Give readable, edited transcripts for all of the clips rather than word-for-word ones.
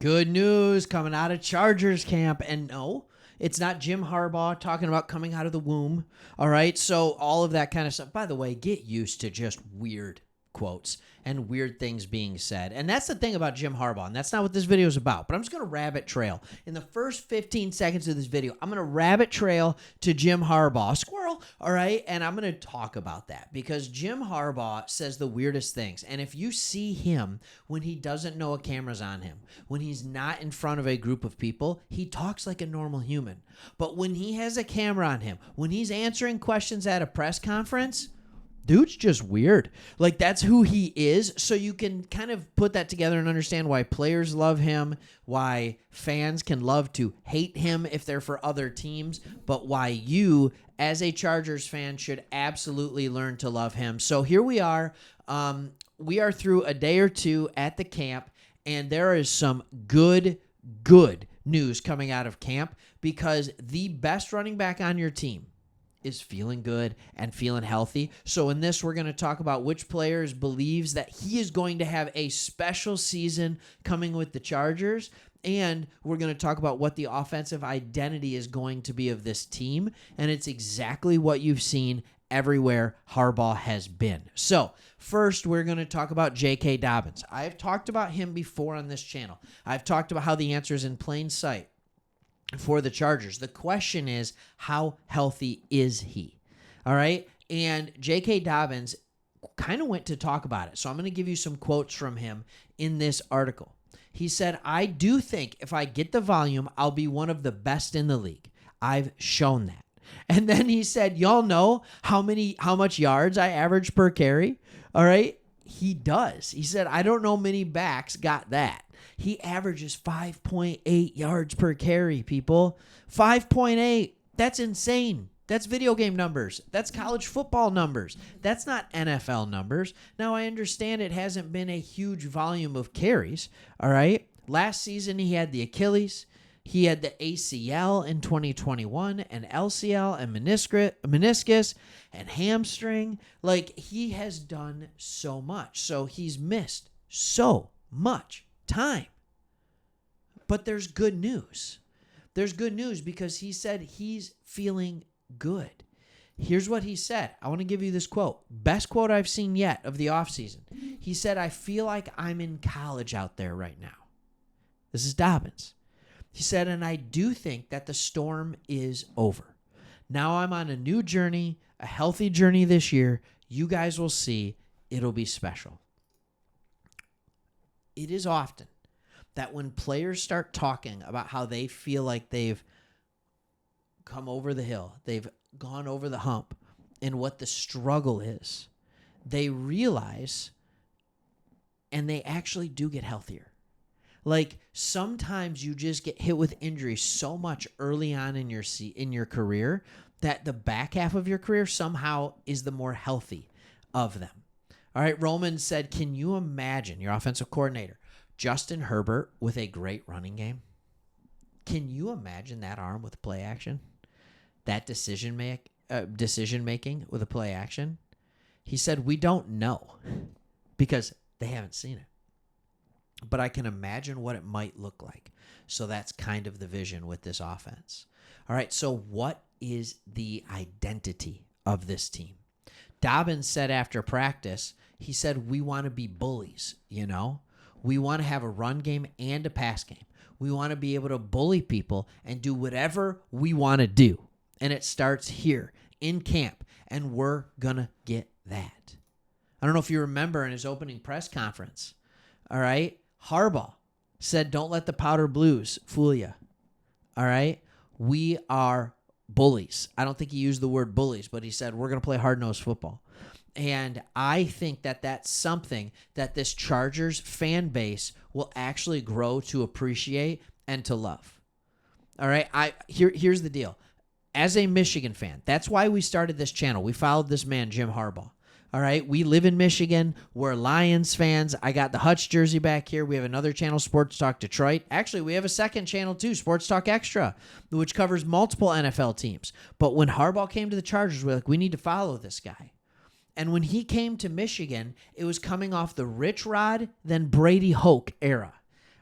Good news coming out of Chargers camp. And no, it's not Jim Harbaugh talking about coming out of the womb. All right. So all of that kind of stuff. By the way, get used to just weird quotes and weird things being said. And that's the thing about Jim Harbaugh. And that's not what this video is about. But I'm just going to rabbit trail. In the first 15 seconds of this video, I'm going to rabbit trail to Jim Harbaugh. Squirrel. All right. And I'm going to talk about that because Jim Harbaugh says the weirdest things. And if you see him when he doesn't know a camera's on him, when he's not in front of a group of people, he talks like a normal human. But when he has a camera on him, when he's answering questions at a press conference, dude's just weird. Like, that's who he is. So you can kind of put that together and understand why players love him, why fans can love to hate him if they're for other teams, but why you, as a Chargers fan, should absolutely learn to love him. So here we are. We are through a day or two at the camp, and there is some good news coming out of camp because the best running back on your team is feeling good and feeling healthy. So in this, we're going to talk about which players believes that he is going to have a special season coming with the Chargers. And we're going to talk about what the offensive identity is going to be of this team. And it's exactly what you've seen everywhere Harbaugh has been. So first, we're going to talk about J.K. Dobbins. I've talked about him before on this channel. I've talked about how the answer is in plain sight for the Chargers. The question is, how healthy is he? All right. And J.K. Dobbins kind of went to talk about it. So I'm going to give you some quotes from him in this article. He said, I do think if I get the volume, I'll be one of the best in the league. I've shown that. And then he said, y'all know how much yards I average per carry? All right. He does. He said, I don't know many backs got that. He averages 5.8 yards per carry, people. 5.8. That's insane. That's video game numbers. That's college football numbers. That's not NFL numbers. Now, I understand it hasn't been a huge volume of carries, all right? Last season, he had the Achilles. He had the ACL in 2021 and LCL and meniscus and hamstring. Like, he has done so much. So he's missed so much time. But there's good news. There's good news because he said he's feeling good. Here's what he said. I want to give you this quote. Best quote I've seen yet of the offseason. He said, I feel like I'm in college out there right now. This is Dobbins. He said, and I do think that the storm is over. Now I'm on a new journey, a healthy journey this year. You guys will see. It'll be special. It is often that when players start talking about how they feel like they've come over the hill, they've gone over the hump, and what the struggle is, they realize and they actually do get healthier. Like, sometimes you just get hit with injuries so much early on in your career that the back half of your career somehow is the more healthy of them. All right, Roman said, can you imagine, your offensive coordinator, Justin Herbert with a great running game? Can you imagine that arm with play action? That decision making with a play action? He said, we don't know because they haven't seen it. But I can imagine what it might look like. So that's kind of the vision with this offense. All right, so what is the identity of this team? Dobbins said after practice, he said, we want to be bullies, you know? We want to have a run game and a pass game. We want to be able to bully people and do whatever we want to do. And it starts here in camp, and we're going to get that. I don't know if you remember in his opening press conference, all right? Harbaugh said, don't let the powder blues fool you. All right? We are bullies. I don't think he used the word bullies, but he said, we're going to play hard-nosed football. And I think that that's something that this Chargers fan base will actually grow to appreciate and to love. All right? Here's the deal. As a Michigan fan, that's why we started this channel. We followed this man, Jim Harbaugh. All right, we live in Michigan. We're Lions fans. I got the Hutch jersey back here. We have another channel, Sports Talk Detroit. Actually, we have a second channel too, Sports Talk Extra, which covers multiple NFL teams. But when Harbaugh came to the Chargers, we're like, we need to follow this guy. And when he came to Michigan, it was coming off the Rich Rod, then Brady Hoke era.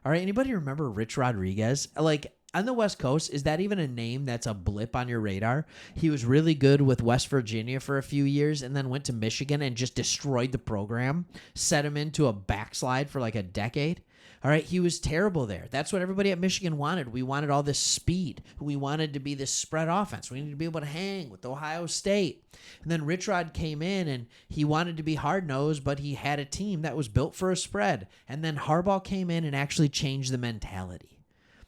All right, anybody remember Rich Rodriguez? Like, on the West Coast, is that even a name that's a blip on your radar? He was really good with West Virginia for a few years and then went to Michigan and just destroyed the program, set him into a backslide for like a decade. All right, he was terrible there. That's what everybody at Michigan wanted. We wanted all this speed. We wanted to be this spread offense. We needed to be able to hang with Ohio State. And then Rich Rod came in, and he wanted to be hard-nosed, but he had a team that was built for a spread. And then Harbaugh came in and actually changed the mentality.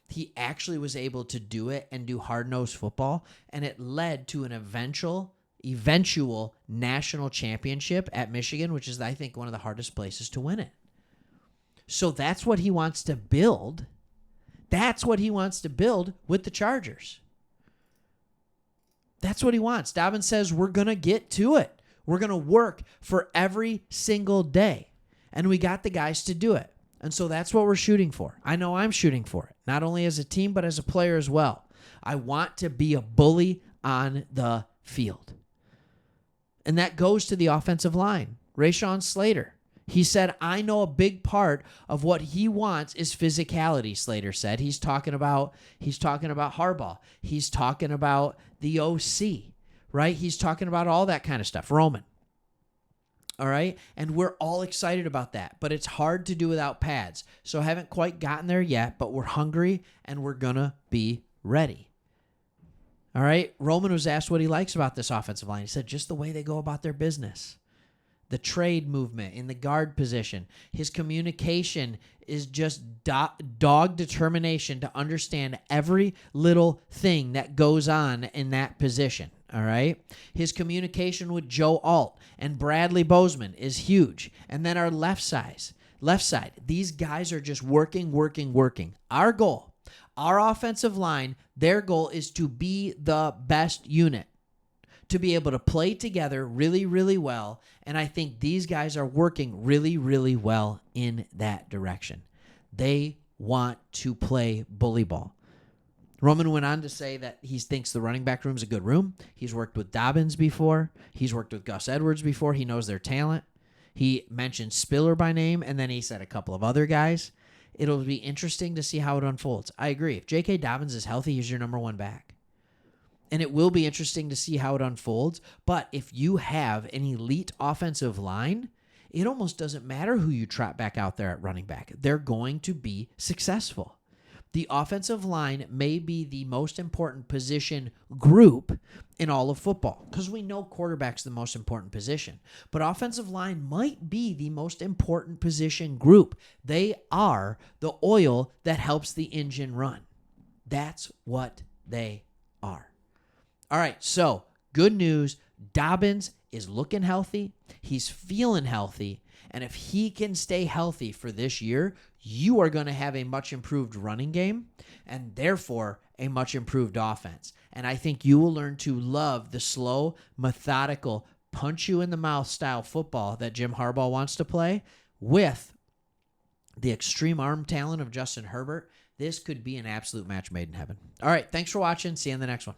He actually was able to do it and do hard-nosed football, and it led to an eventual national championship at Michigan, which is, I think, one of the hardest places to win it. So that's what he wants to build. That's what he wants to build with the Chargers. That's what he wants. Dobbins says we're going to get to it. We're going to work for every single day. And we got the guys to do it. And so that's what we're shooting for. I know I'm shooting for it, not only as a team, but as a player as well. I want to be a bully on the field. And that goes to the offensive line. Rashawn Slater. He said, I know a big part of what he wants is physicality, Slater said. He's talking about Harbaugh. He's talking about the OC, right? He's talking about all that kind of stuff. Roman. All right? And we're all excited about that, but it's hard to do without pads. So I haven't quite gotten there yet, but we're hungry and we're going to be ready. All right? Roman was asked what he likes about this offensive line. He said, just the way they go about their business. The trade movement in the guard position. His communication is just dog determination to understand every little thing that goes on in that position. All right? His communication with Joe Alt and Bradley Bozeman is huge. And then our left side. These guys are just working. Our goal, our offensive line, their goal is to be the best unit, to be able to play together really, really well. And I think these guys are working really, really well in that direction. They want to play bully ball. Roman went on to say that he thinks the running back room is a good room. He's worked with Dobbins before. He's worked with Gus Edwards before. He knows their talent. He mentioned Spiller by name, and then he said a couple of other guys. It'll be interesting to see how it unfolds. I agree. If J.K. Dobbins is healthy, he's your number one back. And it will be interesting to see how it unfolds. But if you have an elite offensive line, it almost doesn't matter who you trot back out there at running back. They're going to be successful. The offensive line may be the most important position group in all of football because we know quarterback's the most important position. But offensive line might be the most important position group. They are the oil that helps the engine run. That's what they are. All right, so good news. Dobbins is looking healthy. He's feeling healthy. And if he can stay healthy for this year, you are going to have a much improved running game and therefore a much improved offense. And I think you will learn to love the slow, methodical, punch-you-in-the-mouth style football that Jim Harbaugh wants to play with the extreme arm talent of Justin Herbert. This could be an absolute match made in heaven. All right, thanks for watching. See you in the next one.